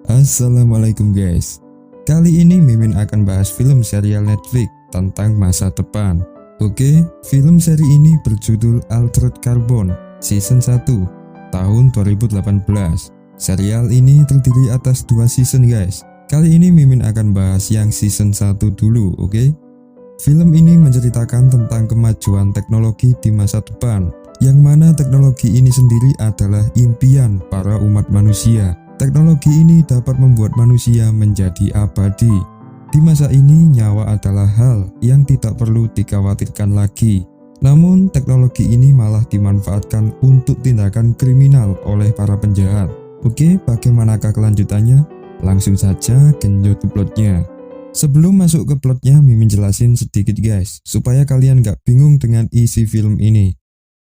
Assalamualaikum guys. Kali ini Mimin akan bahas film serial Netflix tentang masa depan. Oke, film seri ini berjudul Altered Carbon Season 1 tahun 2018. Serial ini terdiri atas 2 season guys. Kali ini Mimin akan bahas yang season 1 dulu, oke? Film ini menceritakan tentang kemajuan teknologi di masa depan, yang mana teknologi ini sendiri adalah impian para umat manusia. Teknologi ini dapat membuat manusia menjadi abadi. Di masa ini, nyawa adalah hal yang tidak perlu dikhawatirkan lagi. Namun, teknologi ini malah dimanfaatkan untuk tindakan kriminal oleh para penjahat. Oke, bagaimanakah kelanjutannya? Langsung saja genjot ke plotnya. Sebelum masuk ke plotnya, Mimin jelasin sedikit guys, supaya kalian gak bingung dengan isi film ini.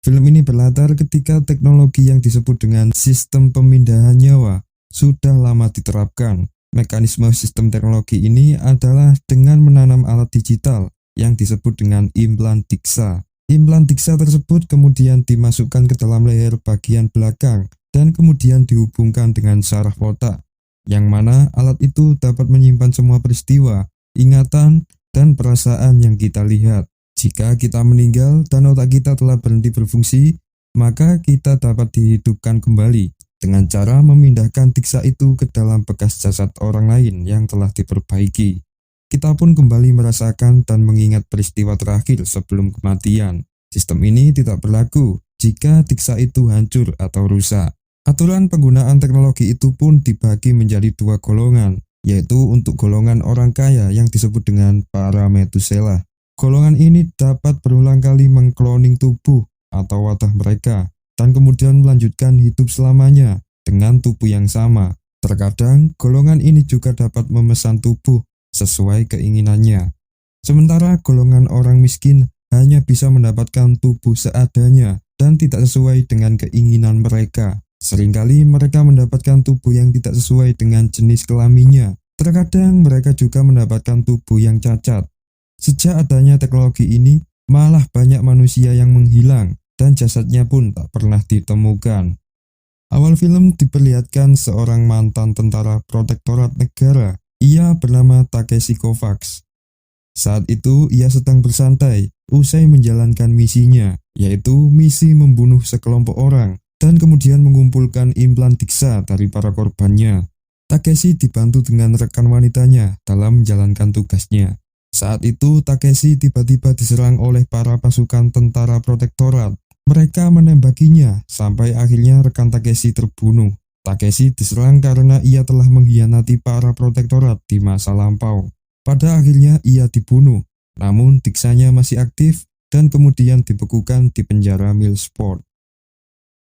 Film ini berlatar ketika teknologi yang disebut dengan sistem pemindahan nyawa sudah lama diterapkan. Mekanisme sistem teknologi ini adalah dengan menanam alat digital yang disebut dengan implan DIXA. Implan DIXA tersebut kemudian dimasukkan ke dalam leher bagian belakang dan kemudian dihubungkan dengan saraf otak, yang mana alat itu dapat menyimpan semua peristiwa, ingatan, dan perasaan yang kita lihat. Jika kita meninggal dan otak kita telah berhenti berfungsi, maka kita dapat dihidupkan kembali dengan cara memindahkan DIXA itu ke dalam bekas jasad orang lain yang telah diperbaiki. Kita pun kembali merasakan dan mengingat peristiwa terakhir sebelum kematian. Sistem ini tidak berlaku jika DIXA itu hancur atau rusak. Aturan penggunaan teknologi itu pun dibagi menjadi 2 golongan, yaitu untuk golongan orang kaya yang disebut dengan para Methuselah. Golongan ini dapat berulang kali mengkloning tubuh atau wadah mereka, dan kemudian melanjutkan hidup selamanya dengan tubuh yang sama. Terkadang, golongan ini juga dapat memesan tubuh sesuai keinginannya. Sementara golongan orang miskin hanya bisa mendapatkan tubuh seadanya dan tidak sesuai dengan keinginan mereka. Seringkali mereka mendapatkan tubuh yang tidak sesuai dengan jenis kelaminnya. Terkadang mereka juga mendapatkan tubuh yang cacat. Sejak adanya teknologi ini, malah banyak manusia yang menghilang dan jasadnya pun tak pernah ditemukan. Awal film diperlihatkan seorang mantan tentara protektorat negara. Ia bernama Takeshi Kovacs. Saat itu ia sedang bersantai usai menjalankan misinya, yaitu misi membunuh sekelompok orang dan kemudian mengumpulkan implan DIXA dari para korbannya. Takeshi dibantu dengan rekan wanitanya dalam menjalankan tugasnya. Saat itu Takeshi tiba-tiba diserang oleh para pasukan tentara protektorat. Mereka menembakinya sampai akhirnya rekan Takeshi terbunuh. Takeshi diserang karena ia telah mengkhianati para protektorat di masa lampau. Pada akhirnya ia dibunuh, namun DIXA-nya masih aktif dan kemudian dibekukan di penjara Millsport.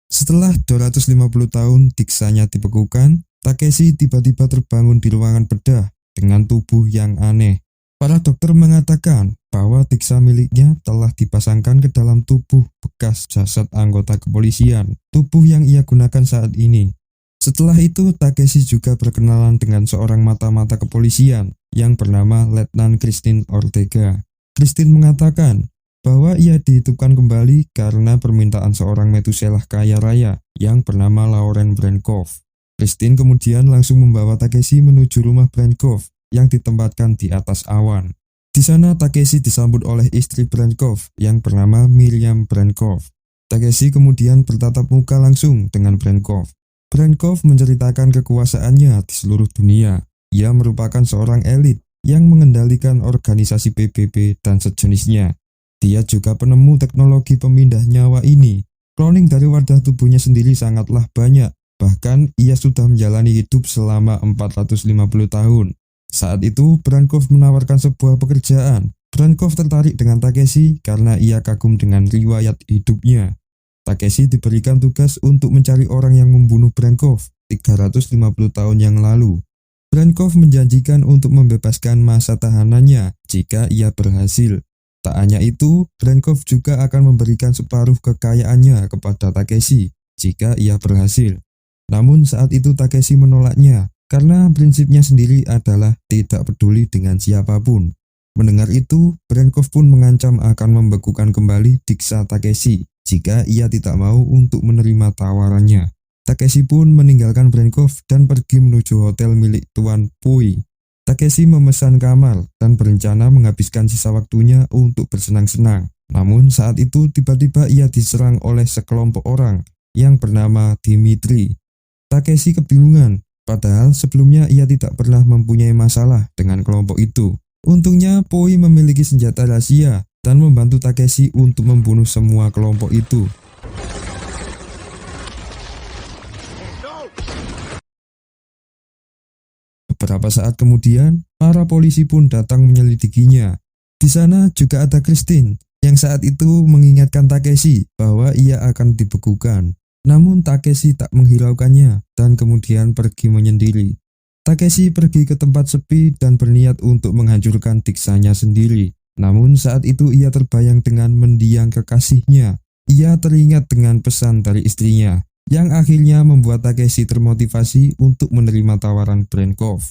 Setelah 250 tahun DIXA-nya dibekukan, Takeshi tiba-tiba terbangun di ruangan bedah dengan tubuh yang aneh. Para dokter mengatakan bahwa DIXA miliknya telah dipasangkan ke dalam tubuh bekas jasad anggota kepolisian, tubuh yang ia gunakan saat ini. Setelah itu, Takeshi juga berkenalan dengan seorang mata-mata kepolisian yang bernama Letnan Christine Ortega. Christine mengatakan bahwa ia dihidupkan kembali karena permintaan seorang Methuselah kaya raya yang bernama Lauren Brankov. Christine kemudian langsung membawa Takeshi menuju rumah Brankov yang ditempatkan di atas awan. Di sana Takeshi disambut oleh istri Brankov yang bernama Miriam Brankov. Takeshi kemudian bertatap muka langsung dengan Brankov. Brankov menceritakan kekuasaannya di seluruh dunia. Ia merupakan seorang elit yang mengendalikan organisasi PBB dan sejenisnya. Dia juga penemu teknologi pemindah nyawa ini. Cloning dari wadah tubuhnya sendiri sangatlah banyak. Bahkan ia sudah menjalani hidup selama 450 tahun. Saat itu, Brankov menawarkan sebuah pekerjaan. Brankov tertarik dengan Takeshi karena ia kagum dengan riwayat hidupnya. Takeshi diberikan tugas untuk mencari orang yang membunuh Brankov 350 tahun yang lalu. Brankov menjanjikan untuk membebaskan masa tahanannya jika ia berhasil. Tak hanya itu, Brankov juga akan memberikan separuh kekayaannya kepada Takeshi jika ia berhasil. Namun saat itu Takeshi menolaknya karena prinsipnya sendiri adalah tidak peduli dengan siapapun. Mendengar itu, Brankov pun mengancam akan membekukan kembali DIXA Takeshi jika ia tidak mau untuk menerima tawarannya. Takeshi pun meninggalkan Brenkov dan pergi menuju hotel milik Tuan Pui. Takeshi memesan kamar dan berencana menghabiskan sisa waktunya untuk bersenang-senang. Namun saat itu tiba-tiba ia diserang oleh sekelompok orang yang bernama Dimitri. Takeshi kebingungan, padahal sebelumnya ia tidak pernah mempunyai masalah dengan kelompok itu. Untungnya Pui memiliki senjata rahasia dan membantu Takeshi untuk membunuh semua kelompok itu. Beberapa saat kemudian, para polisi pun datang menyelidikinya. Di sana juga ada Christine, yang saat itu mengingatkan Takeshi bahwa ia akan dibekukan. Namun Takeshi tak menghiraukannya dan kemudian pergi menyendiri. Takeshi pergi ke tempat sepi dan berniat untuk menghancurkan diksanya sendiri. Namun saat itu ia terbayang dengan mendiang kekasihnya. Ia teringat dengan pesan dari istrinya, yang akhirnya membuat Takeshi termotivasi untuk menerima tawaran Brenkov.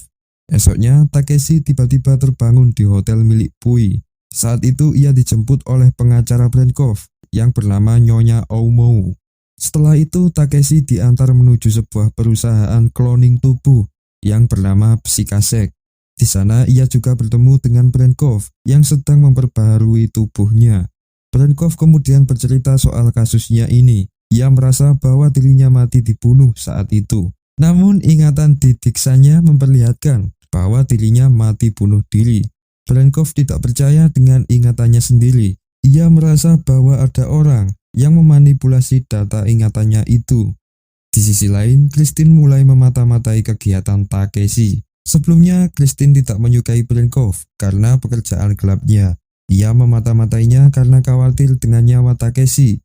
Esoknya Takeshi tiba-tiba terbangun di hotel milik Pui. Saat itu ia dijemput oleh pengacara Brenkov yang bernama Nyonya Oumou. Setelah itu Takeshi diantar menuju sebuah perusahaan cloning tubuh yang bernama Psychasek. Di sana ia juga bertemu dengan Brenkov yang sedang memperbaharui tubuhnya. Brenkov kemudian bercerita soal kasusnya ini. Ia merasa bahwa dirinya mati dibunuh saat itu. Namun ingatan di diksanya memperlihatkan bahwa dirinya mati bunuh diri. Brenkov tidak percaya dengan ingatannya sendiri. Ia merasa bahwa ada orang yang memanipulasi data ingatannya itu. Di sisi lain, Christine mulai memata-matai kegiatan Takeshi. Sebelumnya, Christine tidak menyukai Brenkov karena pekerjaan gelapnya. Ia memata-matainya karena khawatir dengan nyawa Takeshi.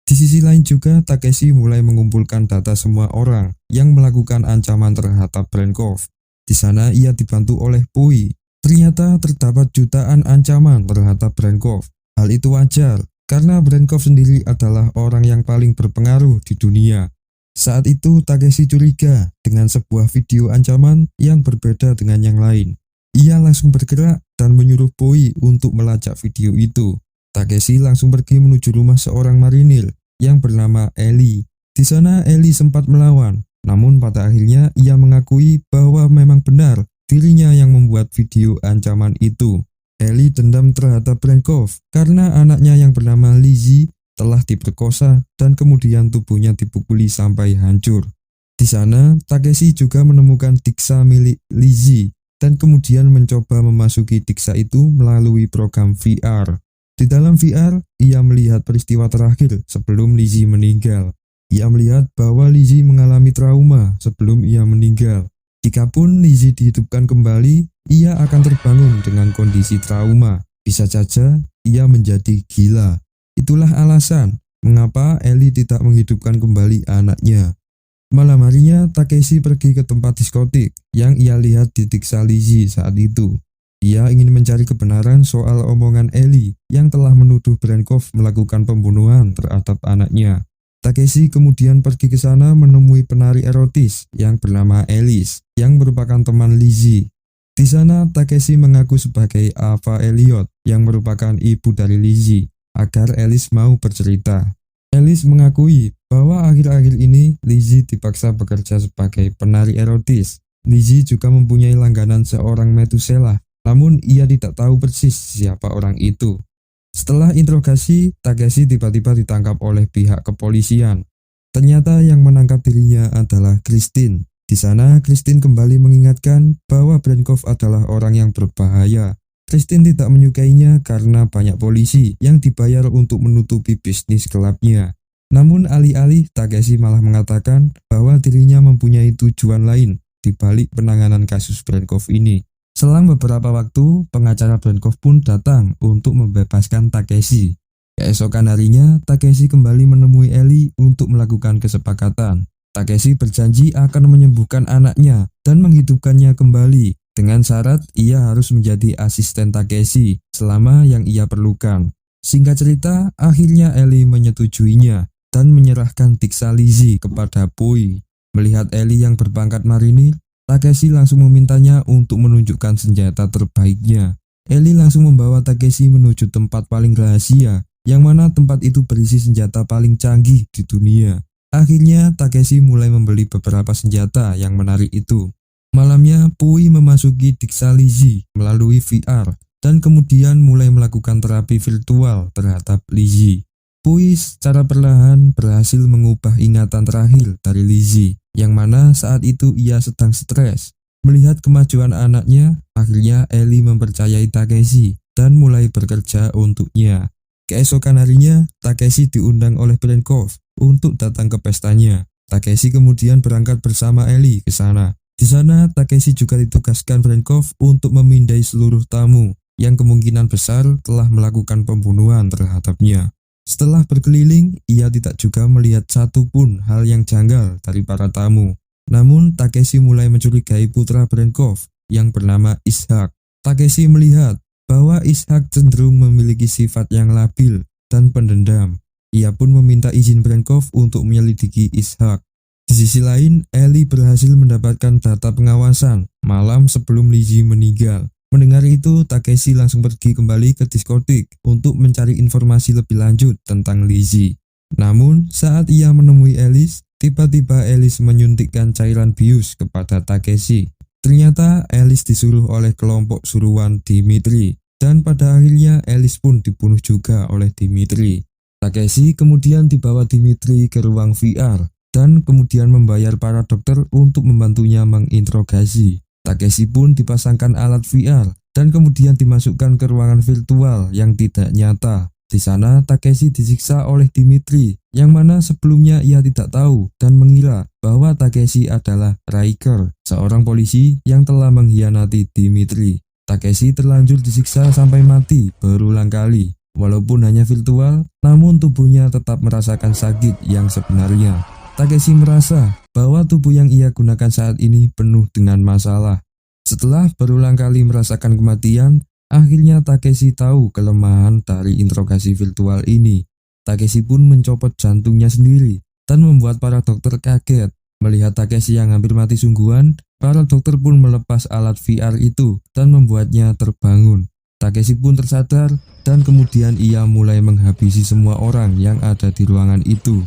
Di sisi lain juga, Takeshi mulai mengumpulkan data semua orang yang melakukan ancaman terhadap Brenkov. Di sana ia dibantu oleh Pui. Ternyata terdapat jutaan ancaman terhadap Brenkov. Hal itu wajar, karena Brenkov sendiri adalah orang yang paling berpengaruh di dunia. Saat itu Takeshi curiga dengan sebuah video ancaman yang berbeda dengan yang lain. Ia langsung bergerak dan menyuruh Pui untuk melacak video itu. Takeshi langsung pergi menuju rumah seorang marinir yang bernama Ellie. Di sana Ellie sempat melawan, namun pada akhirnya ia mengakui bahwa memang benar dirinya yang membuat video ancaman itu. Ellie dendam terhadap Brenkov karena anaknya yang bernama Lizzie telah diperkosa dan kemudian tubuhnya dipukuli sampai hancur. Di sana Takeshi juga menemukan diksa milik Lizzie dan kemudian mencoba memasuki diksa itu melalui program VR. Di dalam VR, ia melihat peristiwa terakhir sebelum Lizzie meninggal. Ia melihat bahwa Lizzie mengalami trauma sebelum ia meninggal. Jikapun Lizzie dihidupkan kembali, ia akan terbangun dengan kondisi trauma. Bisa saja ia menjadi gila. Itulah alasan mengapa Ellie tidak menghidupkan kembali anaknya. Malam harinya, Takeshi pergi ke tempat diskotik yang ia lihat di diksa Lizzie saat itu. Ia ingin mencari kebenaran soal omongan Ellie yang telah menuduh Brenkov melakukan pembunuhan terhadap anaknya. Takeshi kemudian pergi ke sana menemui penari erotis yang bernama Alice, yang merupakan teman Lizzie. Di sana Takeshi mengaku sebagai Ava Elliot yang merupakan ibu dari Lizzie, agar Alice mau bercerita. Alice mengakui bahwa akhir-akhir ini Lizzie dipaksa bekerja sebagai penari erotis. Lizzie juga mempunyai langganan seorang Methuselah, namun ia tidak tahu persis siapa orang itu. Setelah interogasi, Takeshi tiba-tiba ditangkap oleh pihak kepolisian. Ternyata yang menangkap dirinya adalah Christine. Di sana Christine kembali mengingatkan bahwa Brenkov adalah orang yang berbahaya. Christine tidak menyukainya karena banyak polisi yang dibayar untuk menutupi bisnis gelapnya. Namun alih-alih Takeshi malah mengatakan bahwa dirinya mempunyai tujuan lain di balik penanganan kasus Brenkov ini. Selang beberapa waktu, pengacara Brenkov pun datang untuk membebaskan Takeshi. Keesokan harinya, Takeshi kembali menemui Ellie untuk melakukan kesepakatan. Takeshi berjanji akan menyembuhkan anaknya dan menghidupkannya kembali. Dengan syarat ia harus menjadi asisten Takeshi selama yang ia perlukan. Singkat cerita, akhirnya Ellie menyetujuinya dan menyerahkan diksa Lizzie kepada Pui. Melihat Ellie yang berpangkat marinir, Takeshi langsung memintanya untuk menunjukkan senjata terbaiknya. Ellie langsung membawa Takeshi menuju tempat paling rahasia, yang mana tempat itu berisi senjata paling canggih di dunia. Akhirnya Takeshi mulai membeli beberapa senjata yang menarik itu. Malamnya Pui memasuki Diksha Lizzie melalui VR dan kemudian mulai melakukan terapi virtual terhadap Lizzie. Pui secara perlahan berhasil mengubah ingatan terakhir dari Lizzie, yang mana saat itu ia sedang stres. Melihat kemajuan anaknya, akhirnya Ellie mempercayai Takeshi dan mulai bekerja untuknya. Keesokan harinya, Takeshi diundang oleh Brenkov untuk datang ke pestanya. Takeshi kemudian berangkat bersama Ellie ke sana. Di sana, Takeshi juga ditugaskan Brenkov untuk memindai seluruh tamu yang kemungkinan besar telah melakukan pembunuhan terhadapnya. Setelah berkeliling, ia tidak juga melihat satu pun hal yang janggal dari para tamu. Namun, Takeshi mulai mencurigai putra Brenkov yang bernama Ishak. Takeshi melihat bahwa Ishak cenderung memiliki sifat yang labil dan pendendam. Ia pun meminta izin Brenkov untuk menyelidiki Ishak. Di sisi lain, Ellie berhasil mendapatkan data pengawasan malam sebelum Lizzie meninggal. Mendengar itu, Takeshi langsung pergi kembali ke diskotik untuk mencari informasi lebih lanjut tentang Lizzie. Namun, saat ia menemui Alice, tiba-tiba Alice menyuntikkan cairan bius kepada Takeshi. Ternyata Alice disuruh oleh kelompok suruhan Dimitri, dan pada akhirnya Alice pun dibunuh juga oleh Dimitri. Takeshi kemudian dibawa Dimitri ke ruang VR, dan kemudian membayar para dokter untuk membantunya menginterogasi. Takeshi pun dipasangkan alat VR, dan kemudian dimasukkan ke ruangan virtual yang tidak nyata. Di sana Takeshi disiksa oleh Dimitri, yang mana sebelumnya ia tidak tahu dan mengira bahwa Takeshi adalah Riker, seorang polisi yang telah mengkhianati Dimitri. Takeshi terlanjur disiksa sampai mati berulang kali. Walaupun hanya virtual, namun tubuhnya tetap merasakan sakit yang sebenarnya. Takeshi merasa bahwa tubuh yang ia gunakan saat ini penuh dengan masalah. Setelah berulang kali merasakan kematian, akhirnya Takeshi tahu kelemahan dari interogasi virtual ini. Takeshi pun mencopot jantungnya sendiri dan membuat para dokter kaget. Melihat Takeshi yang hampir mati sungguhan, para dokter pun melepas alat VR itu dan membuatnya terbangun. Takeshi pun tersadar dan kemudian ia mulai menghabisi semua orang yang ada di ruangan itu.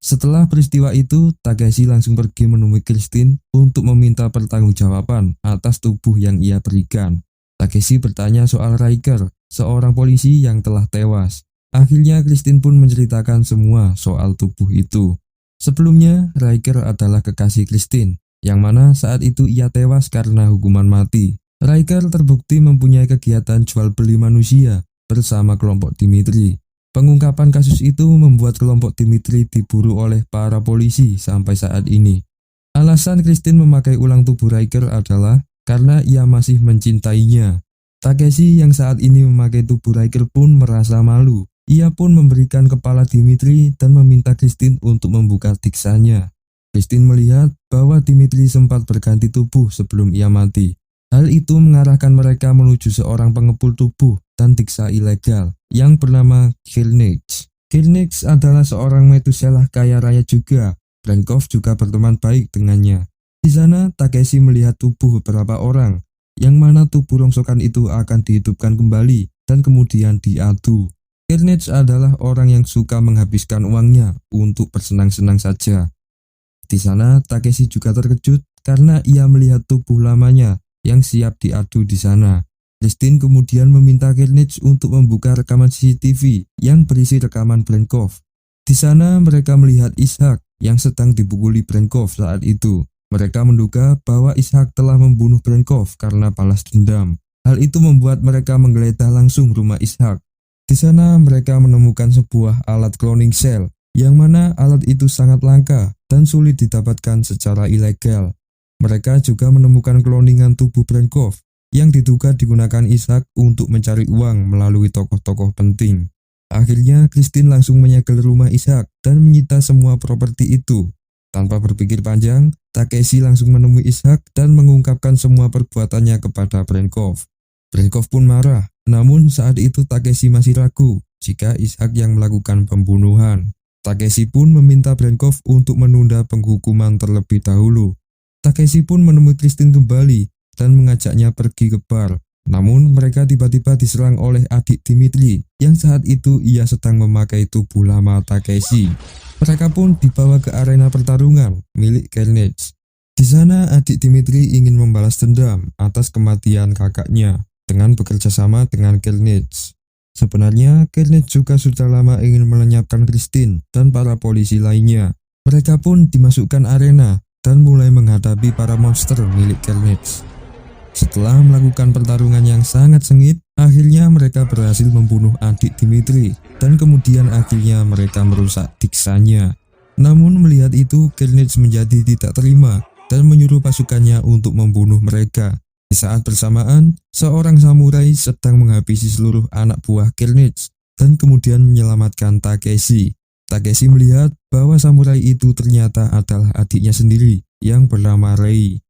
Setelah peristiwa itu, Takeshi langsung pergi menemui Christine untuk meminta pertanggungjawaban atas tubuh yang ia berikan. Takeshi bertanya soal Riker, seorang polisi yang telah tewas. Akhirnya Christine pun menceritakan semua soal tubuh itu. Sebelumnya, Riker adalah kekasih Christine, yang mana saat itu ia tewas karena hukuman mati. Riker terbukti mempunyai kegiatan jual beli manusia bersama kelompok Dimitri. Pengungkapan kasus itu membuat kelompok Dimitri diburu oleh para polisi sampai saat ini. Alasan Christine memakai ulang tubuh Riker adalah karena ia masih mencintainya. Takeshi yang saat ini memakai tubuh Riker pun merasa malu. Ia pun memberikan kepala Dimitri dan meminta Christine untuk membuka diksanya. Christine melihat bahwa Dimitri sempat berganti tubuh sebelum ia mati. Hal itu mengarahkan mereka menuju seorang pengepul tubuh dan diksa ilegal yang bernama Kirnix. Kirnix adalah seorang Methuselah kaya raya juga. Brenkov juga berteman baik dengannya. Di sana Takeshi melihat tubuh beberapa orang, yang mana tubuh rongsokan itu akan dihidupkan kembali dan kemudian diadu. Kirnix adalah orang yang suka menghabiskan uangnya untuk bersenang-senang saja. Di sana Takeshi juga terkejut karena ia melihat tubuh lamanya yang siap diadu di sana. Christine kemudian meminta Kirnix untuk membuka rekaman CCTV yang berisi rekaman Brenkov. Di sana mereka melihat Ishak yang sedang dipukuli Brenkov saat itu. Mereka menduga bahwa Ishak telah membunuh Brenkov karena balas dendam. Hal itu membuat mereka menggeledah langsung rumah Ishak. Di sana mereka menemukan sebuah alat cloning cell, yang mana alat itu sangat langka dan sulit didapatkan secara ilegal. Mereka juga menemukan kloningan tubuh Brenkov yang diduga digunakan Ishak untuk mencari uang melalui tokoh-tokoh penting. Akhirnya Christine langsung menyegel rumah Ishak dan menyita semua properti itu. Tanpa berpikir panjang, Takeshi langsung menemui Ishak dan mengungkapkan semua perbuatannya kepada Brenkov. Brenkov pun marah, namun saat itu Takeshi masih ragu jika Ishak yang melakukan pembunuhan. Takeshi pun meminta Brenkov untuk menunda penghukuman terlebih dahulu. Takeshi pun menemui Christine kembali dan mengajaknya pergi ke bar. Namun mereka tiba-tiba diserang oleh adik Dimitri yang saat itu ia sedang memakai tubuh lama Takeshi. Mereka pun dibawa ke arena pertarungan milik Carnage. Di sana adik Dimitri ingin membalas dendam atas kematian kakaknya dengan bekerja sama dengan Carnage. Sebenarnya Carnage juga sudah lama ingin melenyapkan Christine dan para polisi lainnya. Mereka pun dimasukkan arena dan mulai menghadapi para monster milik Carnage. Setelah melakukan pertarungan yang sangat sengit, akhirnya mereka berhasil membunuh adik Dimitri dan kemudian akhirnya mereka merusak diksanya. Namun melihat itu, Carnage menjadi tidak terima dan menyuruh pasukannya untuk membunuh mereka. Di saat bersamaan, seorang samurai sedang menghabisi seluruh anak buah Carnage dan kemudian menyelamatkan Takeshi. Takeshi melihat bahwa samurai itu ternyata adalah adiknya sendiri yang bernama Rei.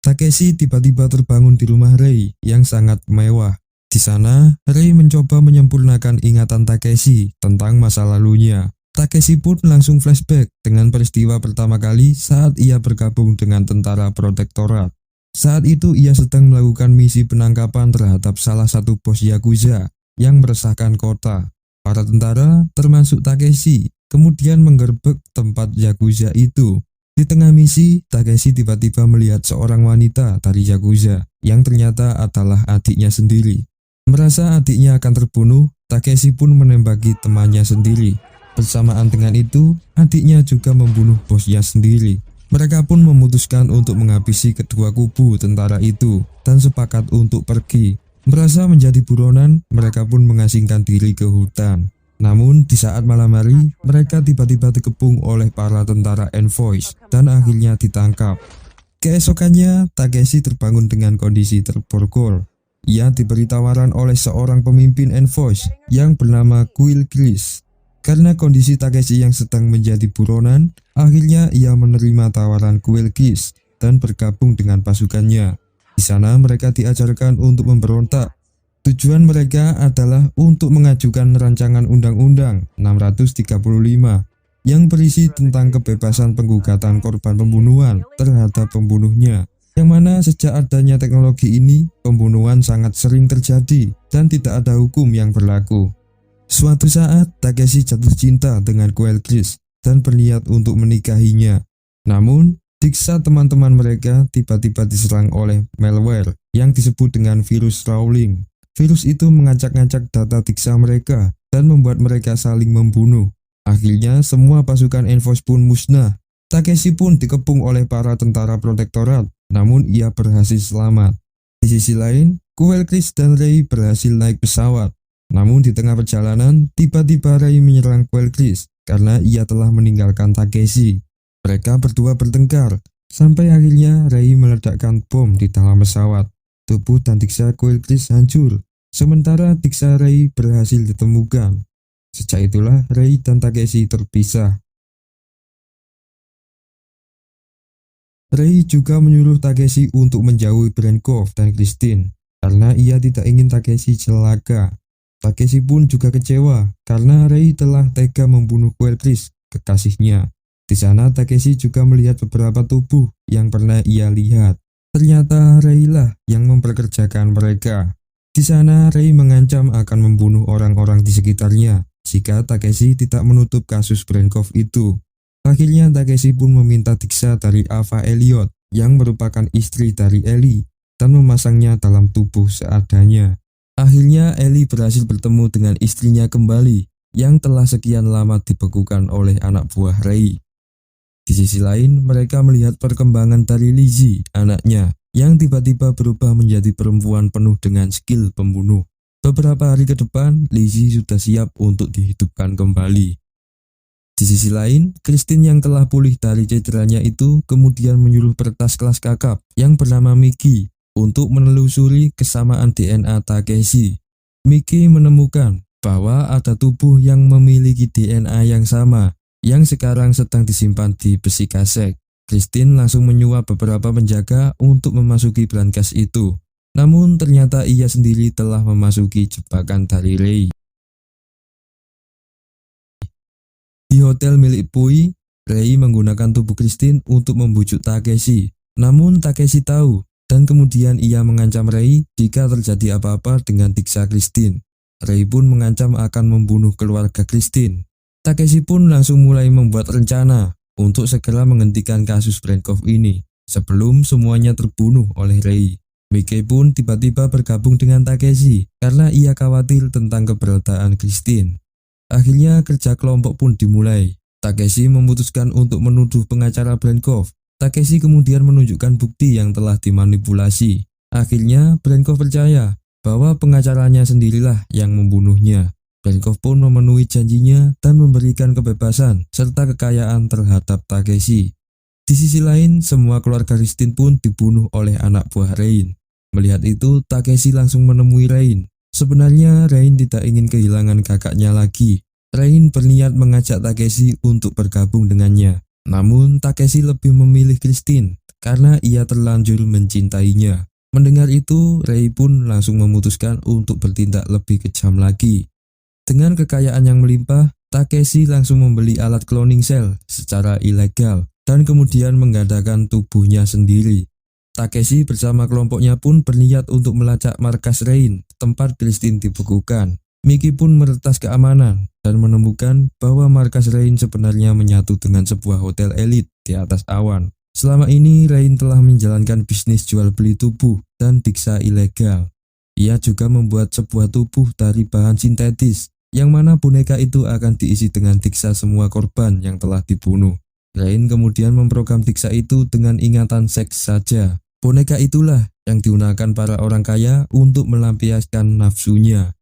Takeshi tiba-tiba terbangun di rumah Rei yang sangat mewah. Di sana, Rei mencoba menyempurnakan ingatan Takeshi tentang masa lalunya. Takeshi pun langsung flashback dengan peristiwa pertama kali saat ia bergabung dengan tentara protektorat. Saat itu ia sedang melakukan misi penangkapan terhadap salah satu bos Yakuza yang meresahkan kota. Para tentara, termasuk Takeshi, kemudian menggerebek tempat Yakuza itu. Di tengah misi, Takeshi tiba-tiba melihat seorang wanita dari Yakuza yang ternyata adalah adiknya sendiri. Merasa adiknya akan terbunuh, Takeshi pun menembaki temannya sendiri. Bersamaan dengan itu, adiknya juga membunuh bosnya sendiri. Mereka pun memutuskan untuk menghabisi kedua kubu tentara itu dan sepakat untuk pergi. Merasa menjadi buronan, mereka pun mengasingkan diri ke hutan. Namun di saat malam hari, mereka tiba-tiba dikepung oleh para tentara Envoys dan akhirnya ditangkap. Keesokannya, Takeshi terbangun dengan kondisi terborgol. Ia diberi tawaran oleh seorang pemimpin Envoys yang bernama Quill Chris. Karena kondisi Takeshi yang sedang menjadi buronan, akhirnya ia menerima tawaran Quill Chris dan bergabung dengan pasukannya. Di sana mereka diajarkan untuk memberontak. Tujuan mereka adalah untuk mengajukan rancangan Undang-Undang 635 yang berisi tentang kebebasan penggugatan korban pembunuhan terhadap pembunuhnya, yang mana sejak adanya teknologi ini, pembunuhan sangat sering terjadi dan tidak ada hukum yang berlaku. Suatu saat, Takeshi jatuh cinta dengan Quill Chris dan berniat untuk menikahinya. Namun, diksa teman-teman mereka tiba-tiba diserang oleh malware yang disebut dengan virus Rowling. Virus itu mengacak-ngacak data diksa mereka dan membuat mereka saling membunuh. Akhirnya semua pasukan Envoys pun musnah. Takeshi pun dikepung oleh para tentara protektorat, namun ia berhasil selamat. Di sisi lain, Quill Chris dan Rei berhasil naik pesawat. Namun di tengah perjalanan, tiba-tiba Rei menyerang Quill Chris karena ia telah meninggalkan Takeshi. Mereka berdua bertengkar, sampai akhirnya Rei meledakkan bom di dalam pesawat. Tubuh dan diksa Quill Chris hancur, sementara diksa Rei berhasil ditemukan. Sejak itulah Rei dan Takeshi terpisah. Rei juga menyuruh Takeshi untuk menjauhi Brenkov dan Christine karena ia tidak ingin Takeshi celaka. Takeshi pun juga kecewa karena Rei telah tega membunuh Quill Chris, kekasihnya. Di sana Takeshi juga melihat beberapa tubuh yang pernah ia lihat. Ternyata Rei lah yang memperkerjakan mereka. Di sana Rei mengancam akan membunuh orang-orang di sekitarnya jika Takeshi tidak menutup kasus Brenkov itu. Akhirnya Takeshi pun meminta diksa dari Ava Elliot yang merupakan istri dari Ellie dan memasangnya dalam tubuh seadanya. Akhirnya Ellie berhasil bertemu dengan istrinya kembali yang telah sekian lama dibekukan oleh anak buah Rei. Di sisi lain, mereka melihat perkembangan dari Lizzie, anaknya, yang tiba-tiba berubah menjadi perempuan penuh dengan skill pembunuh. Beberapa hari ke depan, Lizzie sudah siap untuk dihidupkan kembali. Di sisi lain, Christine yang telah pulih dari cederanya itu kemudian menyuruh peretas kelas kakap yang bernama Miki untuk menelusuri kesamaan DNA Takeshi. Miki menemukan bahwa ada tubuh yang memiliki DNA yang sama, yang sekarang sedang disimpan di besi kasek. Christine langsung menyuap beberapa penjaga untuk memasuki brankas itu. Namun ternyata ia sendiri telah memasuki jebakan dari Rei. Di hotel milik Pui, Rei menggunakan tubuh Christine untuk membujuk Takeshi. Namun Takeshi tahu dan kemudian ia mengancam Rei jika terjadi apa-apa dengan diksa Christine. Rei pun mengancam akan membunuh keluarga Christine. Takeshi pun langsung mulai membuat rencana untuk segera menghentikan kasus Brenkoff ini sebelum semuanya terbunuh oleh Rei. Miki pun tiba-tiba bergabung dengan Takeshi karena ia khawatir tentang keberadaan Christine. Akhirnya kerja kelompok pun dimulai. Takeshi memutuskan untuk menuduh pengacara Brenkoff. Takeshi kemudian menunjukkan bukti yang telah dimanipulasi. Akhirnya Brenkoff percaya bahwa pengacaranya sendirilah yang membunuhnya. Brenkoff pun memenuhi janjinya dan memberikan kebebasan serta kekayaan terhadap Takeshi. Di sisi lain, semua keluarga Christine pun dibunuh oleh anak buah Rain. Melihat itu, Takeshi langsung menemui Rain. Sebenarnya Rain tidak ingin kehilangan kakaknya lagi. Rain berniat mengajak Takeshi untuk bergabung dengannya. Namun Takeshi lebih memilih Christine karena ia terlanjur mencintainya. Mendengar itu, Rei pun langsung memutuskan untuk bertindak lebih kejam lagi. Dengan kekayaan yang melimpah, Takeshi langsung membeli alat cloning cell secara ilegal dan kemudian menggandakan tubuhnya sendiri. Takeshi bersama kelompoknya pun berniat untuk melacak markas Rain, tempat Christine dibekukan. Miki pun meretas keamanan dan menemukan bahwa markas Rain sebenarnya menyatu dengan sebuah hotel elit di atas awan. Selama ini Rain telah menjalankan bisnis jual beli tubuh dan diksa ilegal. Ia juga membuat sebuah tubuh dari bahan sintetis, yang mana boneka itu akan diisi dengan diksa semua korban yang telah dibunuh. Rain kemudian memprogram diksa itu dengan ingatan seks saja. Boneka itulah yang digunakan para orang kaya untuk melampiaskan nafsunya.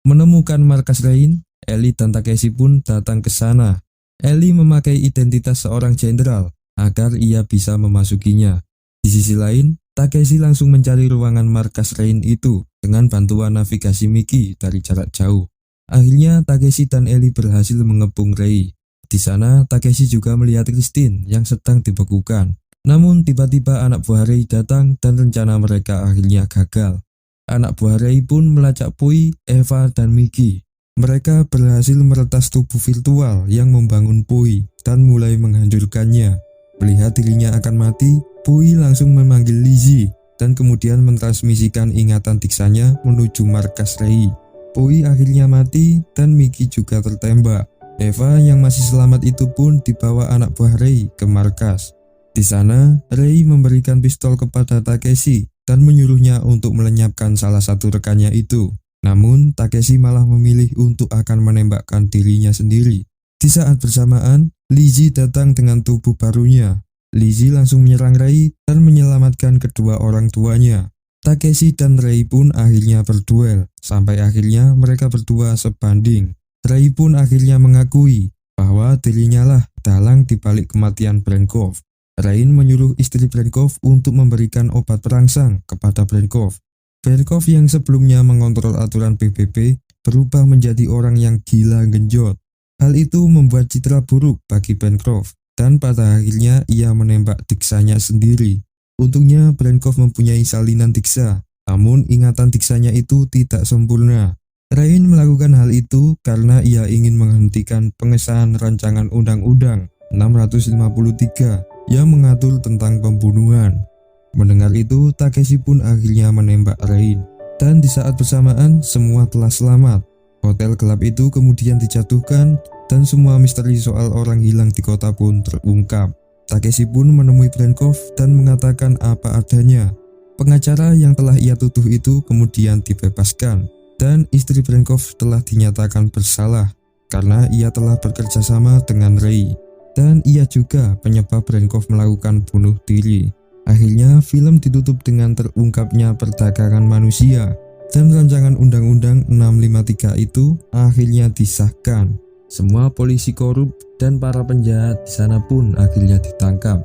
Menemukan markas Rain, Ellie dan Takeshi pun datang ke sana. Ellie memakai identitas seorang jenderal agar ia bisa memasukinya. Di sisi lain, Takeshi langsung mencari ruangan markas Rain itu dengan bantuan navigasi Miki dari jarak jauh. Akhirnya Takeshi dan Ellie berhasil mengepung Rei. Di sana Takeshi juga melihat Christine yang sedang dibekukan. Namun tiba-tiba anak buah Rei datang dan rencana mereka akhirnya gagal. Anak buah Rei pun melacak Pui, Eva, dan Miki. Mereka berhasil meretas tubuh virtual yang membangun Pui dan mulai menghancurkannya. Melihat dirinya akan mati, Pui langsung memanggil Lizzie dan kemudian mentransmisikan ingatan diksanya menuju markas Rei. Pui akhirnya mati dan Miki juga tertembak. Eva yang masih selamat itu pun dibawa anak buah Rei ke markas. Di sana, Rei memberikan pistol kepada Takeshi dan menyuruhnya untuk melenyapkan salah satu rekannya itu. Namun, Takeshi malah memilih untuk akan menembakkan dirinya sendiri. Di saat bersamaan, Lizzie datang dengan tubuh barunya. Lizzie langsung menyerang Rei dan menyelamatkan kedua orang tuanya. Takeshi dan Rei pun akhirnya berduel, sampai akhirnya mereka berdua sebanding. Rei pun akhirnya mengakui bahwa dirinya lah dalang dibalik kematian Brenkoff. Rain menyuruh istri Brenkoff untuk memberikan obat perangsang kepada Brenkoff. Brenkoff yang sebelumnya mengontrol aturan PBB berubah menjadi orang yang gila genjot. Hal itu membuat citra buruk bagi Brenkoff dan pada akhirnya ia menembak diksanya sendiri. Untungnya Brenkoff mempunyai salinan diksa, namun ingatan diksanya itu tidak sempurna. Rain melakukan hal itu karena ia ingin menghentikan pengesahan rancangan Undang-Undang 653 yang mengatur tentang pembunuhan. Mendengar itu, Takeshi pun akhirnya menembak Rain. Dan di saat bersamaan, semua telah selamat. Hotel gelap itu kemudian dijatuhkan dan semua misteri soal orang hilang di kota pun terungkap. Takeshi pun menemui Brenkoff dan mengatakan apa adanya. Pengacara yang telah ia tuduh itu kemudian dibebaskan. Dan istri Brenkoff telah dinyatakan bersalah karena ia telah bekerja sama dengan Rei. Dan ia juga penyebab Brenkoff melakukan bunuh diri. Akhirnya film ditutup dengan terungkapnya perdagangan manusia dan rancangan Undang-Undang 653 itu akhirnya disahkan. Semua polisi korup dan para penjahat di sana pun akhirnya ditangkap.